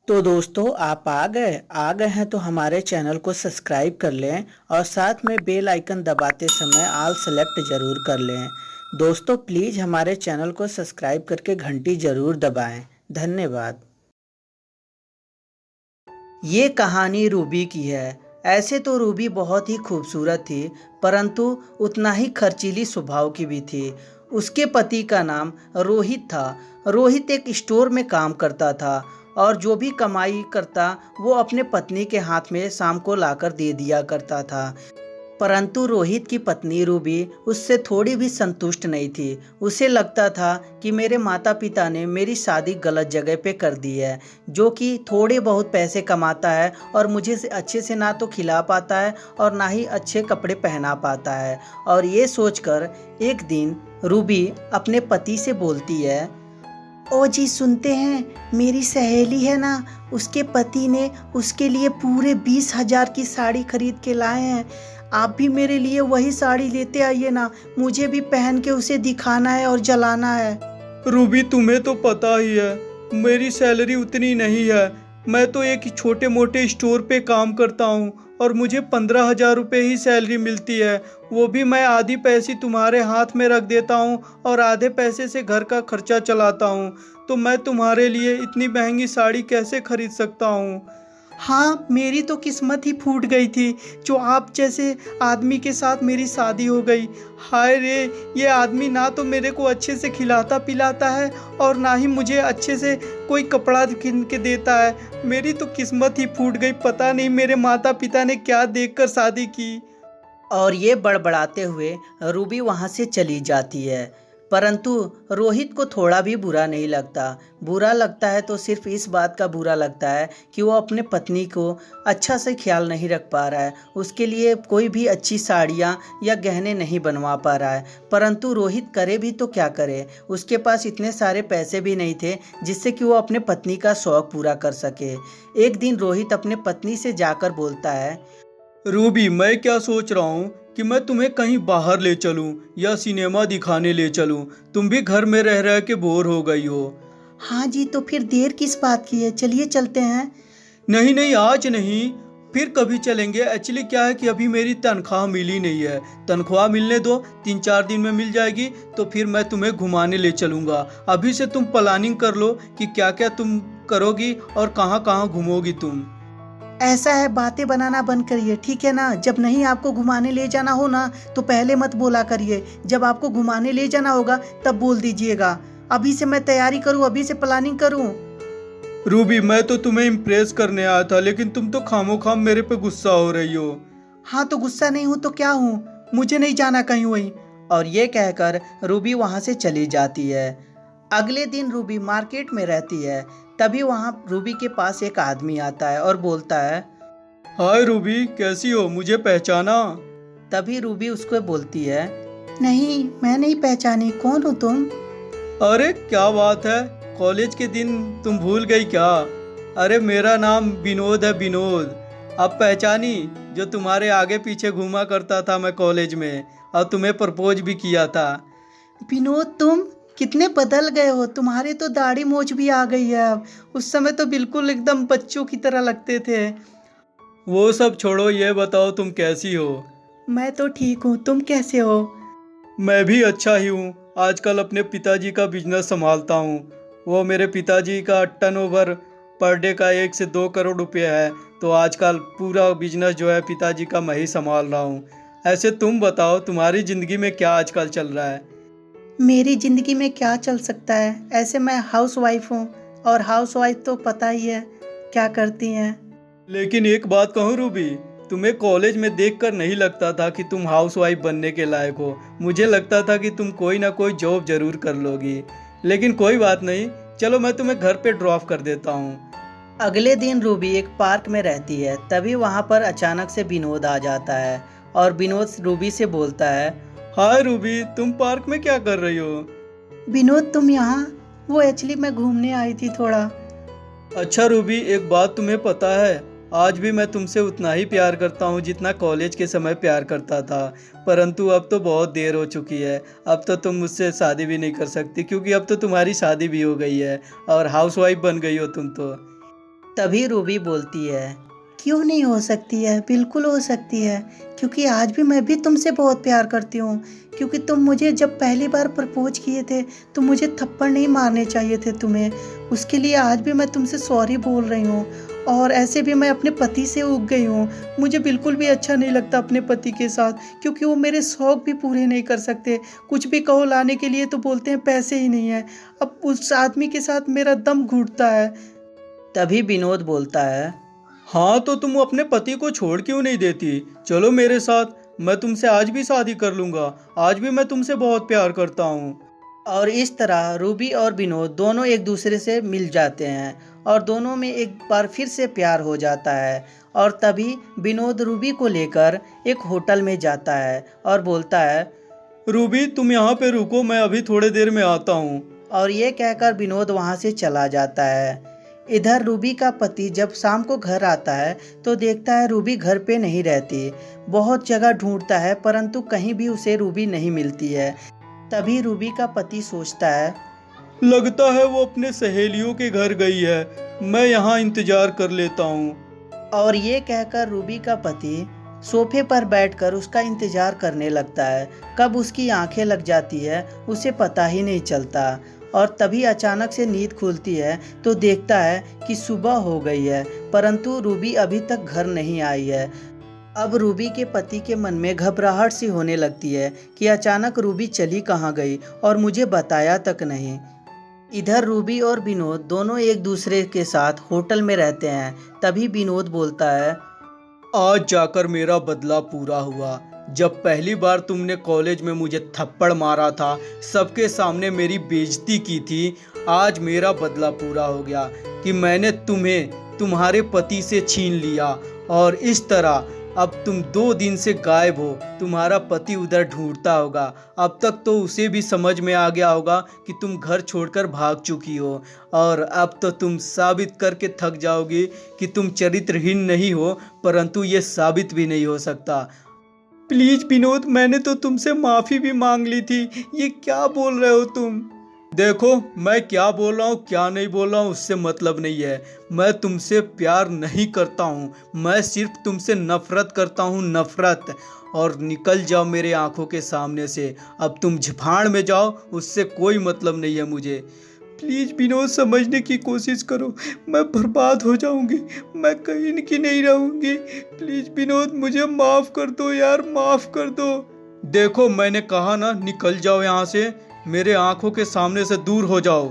तो दोस्तों आप आ गए हैं तो हमारे चैनल को सब्सक्राइब कर लें और साथ में बेल आइकन दबाते समय ऑल सेलेक्ट ज़रूर कर लें। दोस्तों प्लीज़ हमारे चैनल को सब्सक्राइब करके घंटी ज़रूर दबाएं। धन्यवाद। ये कहानी रूबी की है। ऐसे तो रूबी बहुत ही खूबसूरत थी, परंतु उतना ही खर्चीली स्वभाव की भी थी। उसके पति का नाम रोहित था। रोहित एक स्टोर में काम करता था और जो भी कमाई करता वो अपने पत्नी के हाथ में शाम को लाकर दे दिया करता था। परंतु रोहित की पत्नी रूबी उससे थोड़ी भी संतुष्ट नहीं थी। उसे लगता था कि मेरे माता पिता ने मेरी शादी गलत जगह पे कर दी है, जो कि थोड़े बहुत पैसे कमाता है और मुझे से अच्छे से ना तो खिला पाता है और ना ही अच्छे कपड़े पहना पाता है। और ये सोचकर एक दिन रूबी अपने पति से बोलती है, ओ जी सुनते हैं, मेरी सहेली है ना, उसके पति ने उसके लिए पूरे 20,000 की साड़ी खरीद के लाए हैं। आप भी मेरे लिए वही साड़ी लेते आइए ना, मुझे भी पहन के उसे दिखाना है और जलाना है। रूबी तुम्हें तो पता ही है मेरी सैलरी उतनी नहीं है। मैं तो एक छोटे मोटे स्टोर पे काम करता हूँ और मुझे 15,000 रुपये ही सैलरी मिलती है। वो भी मैं आधी पैसे तुम्हारे हाथ में रख देता हूँ और आधे पैसे से घर का खर्चा चलाता हूँ। तो मैं तुम्हारे लिए इतनी महंगी साड़ी कैसे खरीद सकता हूँ। हाँ, मेरी तो किस्मत ही फूट गई थी जो आप जैसे आदमी के साथ मेरी शादी हो गई। हाय रे, ये आदमी ना तो मेरे को अच्छे से खिलाता पिलाता है और ना ही मुझे अच्छे से कोई कपड़ा किन के देता है। मेरी तो किस्मत ही फूट गई। पता नहीं मेरे माता पिता ने क्या देखकर शादी की। और ये बड़बड़ाते हुए रूबी वहाँ से चली जाती है। परंतु रोहित को थोड़ा भी बुरा नहीं लगता। बुरा लगता है तो सिर्फ इस बात का बुरा लगता है कि वो अपने पत्नी को अच्छा से ख्याल नहीं रख पा रहा है, उसके लिए कोई भी अच्छी साड़ियाँ या गहने नहीं बनवा पा रहा है। परंतु रोहित करे भी तो क्या करे, उसके पास इतने सारे पैसे भी नहीं थे जिससे कि वो अपने पत्नी का शौक़ पूरा कर सके। एक दिन रोहित अपने पत्नी से जाकर बोलता है, रूबी मैं क्या सोच रहा हूँ कि मैं तुम्हें कहीं बाहर ले चलूँ या सिनेमा दिखाने ले चलूँ। तुम भी घर में रह रह के बोर हो गई हो। हाँ जी, तो फिर देर किस बात की है, चलिए चलते हैं। नहीं नहीं, आज नहीं, फिर कभी चलेंगे। एक्चुअली क्या है कि अभी मेरी तनख्वाह मिली नहीं है। तनख्वाह मिलने दो, 3-4 दिन में मिल जाएगी तो फिर मैं तुम्हें घुमाने ले चलूँगा। अभी से तुम प्लानिंग कर लो कि क्या क्या तुम करोगी और कहाँ कहाँ घूमोगी तुम। ऐसा है, बातें बनाना बंद करिए, ठीक है ना। जब नहीं आपको घुमाने ले जाना हो ना तो पहले मत बोला करिए, जब आपको घुमाने ले जाना होगा तब बोल दीजिएगा। अभी से मैं तैयारी करूँ, अभी से प्लानिंग करूँ। रूबी मैं तो तुम्हें इम्प्रेस करने आया था, लेकिन तुम तो खामोखाम मेरे पे गुस्सा हो रही हो। हाँ तो गुस्सा नहीं हूँ तो क्या हूँ, मुझे नहीं जाना कहीं वहीं। और ये कहकर रूबी वहाँ से चली जाती है। अगले दिन रूबी मार्केट में रहती है। तभी वहाँ रूबी के पास एक आदमी आता है और बोलता है, हाय रूबी, कैसी हो, मुझे पहचाना? तभी रूबी उसको बोलती है, नहीं मैं नहीं पहचानी, कौन हो तुम। अरे क्या बात है, कॉलेज के दिन तुम भूल गई क्या? अरे मेरा नाम विनोद है, विनोद। अब पहचानी? जो तुम्हारे आगे पीछे घूमा करता था मैं कॉलेज में और तुम्हें प्रपोज भी किया था। विनोद, तुम कितने बदल गए हो, तुम्हारे तो दाढ़ी मूंछ भी आ गई है अब। उस समय तो बिल्कुल एकदम बच्चों की तरह लगते थे। वो सब छोड़ो, ये बताओ तुम कैसी हो? मैं तो ठीक हूँ, तुम कैसे हो। मैं भी अच्छा ही हूँ। आजकल अपने पिताजी का बिजनेस संभालता हूँ। वो मेरे पिताजी का टर्नओवर पर डे का 1 से 2 करोड़ रुपये है। तो आजकल पूरा बिजनेस जो है पिताजी का मैं ही संभाल रहा हूँ। ऐसे तुम बताओ, तुम्हारी ज़िंदगी में क्या आजकल चल रहा है? मेरी ज़िंदगी में क्या चल सकता है, ऐसे मैं हाउस वाइफ हूँ और हाउस वाइफ तो पता ही है क्या करती हैं। लेकिन एक बात कहूँ रूबी, तुम्हें कॉलेज में देखकर नहीं लगता था कि तुम हाउसवाइफ बनने के लायक हो। मुझे लगता था कि तुम कोई ना कोई जॉब जरूर कर लोगी। लेकिन कोई बात नहीं, चलो मैं तुम्हें घर पे ड्रॉप कर देता हूँ। अगले दिन रूबी एक पार्क में रहती है। तभी वहाँ पर अचानक से विनोद आ जाता है और विनोद रूबी से बोलता है, हाय रूबी, तुम पार्क में क्या कर रही हो? विनोद तुम यहाँ। वो एक्चुअली मैं घूमने आई थी थोड़ा। अच्छा रूबी, एक बात तुम्हें पता है, आज भी मैं तुमसे उतना ही प्यार करता हूँ जितना कॉलेज के समय प्यार करता था। परंतु अब तो बहुत देर हो चुकी है। अब तो तुम मुझसे शादी भी नहीं कर सकती, क्योंकि अब तो तुम्हारी शादी भी हो गई है और हाउसवाइफ बन गई हो तुम तो। तभी रूबी बोलती है, क्यों नहीं हो सकती है, बिल्कुल हो सकती है, क्योंकि आज भी मैं भी तुमसे बहुत प्यार करती हूँ। क्योंकि तुम मुझे जब पहली बार प्रपोज किए थे तो मुझे थप्पड़ नहीं मारने चाहिए थे तुम्हें, उसके लिए आज भी मैं तुमसे सॉरी बोल रही हूँ। और ऐसे भी मैं अपने पति से उग गई हूँ, मुझे बिल्कुल भी अच्छा नहीं लगता अपने पति के साथ, क्योंकि वो मेरे शौक़ भी पूरे नहीं कर सकते। कुछ भी कहो लाने के लिए तो बोलते हैं पैसे ही नहीं है। अब उस आदमी के साथ मेरा दम घुटता है। तभी विनोद बोलता है, हाँ तो तुम अपने पति को छोड़ क्यों नहीं देती? चलो मेरे साथ, मैं तुमसे आज भी शादी कर लूँगा। आज भी मैं तुमसे बहुत प्यार करता हूँ। और इस तरह रूबी और विनोद दोनों एक दूसरे से मिल जाते हैं और दोनों में एक बार फिर से प्यार हो जाता है। और तभी विनोद रूबी को लेकर एक होटल में जाता है और बोलता है, रूबी तुम यहाँ पे रुको, मैं अभी थोड़े देर में आता हूँ। और ये कहकर विनोद वहाँ से चला जाता है। इधर रूबी का पति जब शाम को घर आता है तो देखता है रूबी घर पे नहीं रहती। बहुत जगह ढूंढता है परंतु कहीं भी उसे रूबी नहीं मिलती है। तभी रूबी का पति सोचता है, लगता है वो अपने सहेलियों के घर गई है, मैं यहाँ इंतजार कर लेता हूँ। और ये कहकर रूबी का पति सोफे पर बैठकर उसका इंतजार करने लगता है। कब उसकी आंखें लग जाती है उसे पता ही नहीं चलता। और तभी अचानक से नींद खुलती है तो देखता है कि सुबह हो गई है, परंतु रूबी अभी तक घर नहीं आई है। अब रूबी के पति के मन में घबराहट सी होने लगती है कि अचानक रूबी चली कहाँ गई और मुझे बताया तक नहीं। इधर रूबी और विनोद दोनों एक दूसरे के साथ होटल में रहते हैं। तभी विनोद बोलता है, आज जाकर मेरा बदला पूरा हुआ। जब पहली बार तुमने कॉलेज में मुझे थप्पड़ मारा था, सबके सामने मेरी बेइज्जती की थी, आज मेरा बदला पूरा हो गया कि मैंने तुम्हें तुम्हारे पति से छीन लिया। और इस तरह अब तुम 2 दिन से गायब हो, तुम्हारा पति उधर ढूंढता होगा। अब तक तो उसे भी समझ में आ गया होगा कि तुम घर छोड़कर भाग चुकी हो, और अब तो तुम साबित करके थक जाओगी कि तुम चरित्रहीन नहीं हो, परंतु ये साबित भी नहीं हो सकता। प्लीज विनोद, मैंने तो तुमसे माफ़ी भी मांग ली थी, ये क्या बोल रहे हो तुम? देखो, मैं क्या बोल रहा हूँ क्या नहीं बोल रहा हूँ उससे मतलब नहीं है। मैं तुमसे प्यार नहीं करता हूँ, मैं सिर्फ तुमसे नफरत करता हूँ, नफरत। और निकल जाओ मेरे आंखों के सामने से, अब तुम भाड़ में जाओ, उससे कोई मतलब नहीं है मुझे। प्लीज़ विनोद, समझने की कोशिश करो, मैं बर्बाद हो जाऊंगी, मैं कहीं की नहीं रहूंगी। प्लीज़ विनोद, मुझे माफ़ कर दो यार, माफ़ कर दो। देखो, मैंने कहा ना, निकल जाओ यहाँ से, मेरे आंखों के सामने से दूर हो जाओ।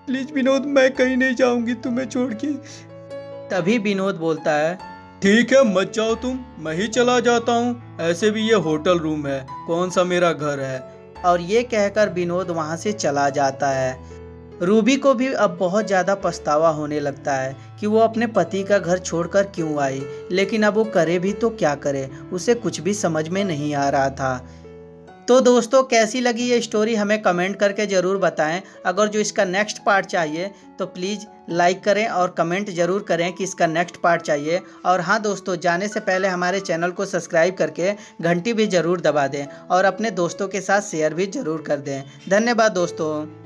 प्लीज विनोद, मैं कहीं नहीं जाऊंगी तुम्हें छोड़ के। तभी विनोद बोलता है, ठीक है, मत जाओ तुम, मैं ही चला जाता हूँ। ऐसे भी ये होटल रूम है, कौन सा मेरा घर है। और ये कहकर विनोद वहाँ से चला जाता है। रूबी को भी अब बहुत ज़्यादा पछतावा होने लगता है कि वो अपने पति का घर छोड़कर क्यों आई, लेकिन अब वो करे भी तो क्या करे, उसे कुछ भी समझ में नहीं आ रहा था। तो दोस्तों, कैसी लगी ये स्टोरी हमें कमेंट करके ज़रूर बताएं। अगर जो इसका नेक्स्ट पार्ट चाहिए तो प्लीज़ लाइक करें और कमेंट ज़रूर करें कि इसका नेक्स्ट पार्ट चाहिए। और हाँ दोस्तों, जाने से पहले हमारे चैनल को सब्सक्राइब करके घंटी भी ज़रूर दबा दें और अपने दोस्तों के साथ शेयर भी ज़रूर कर दें। धन्यवाद दोस्तों।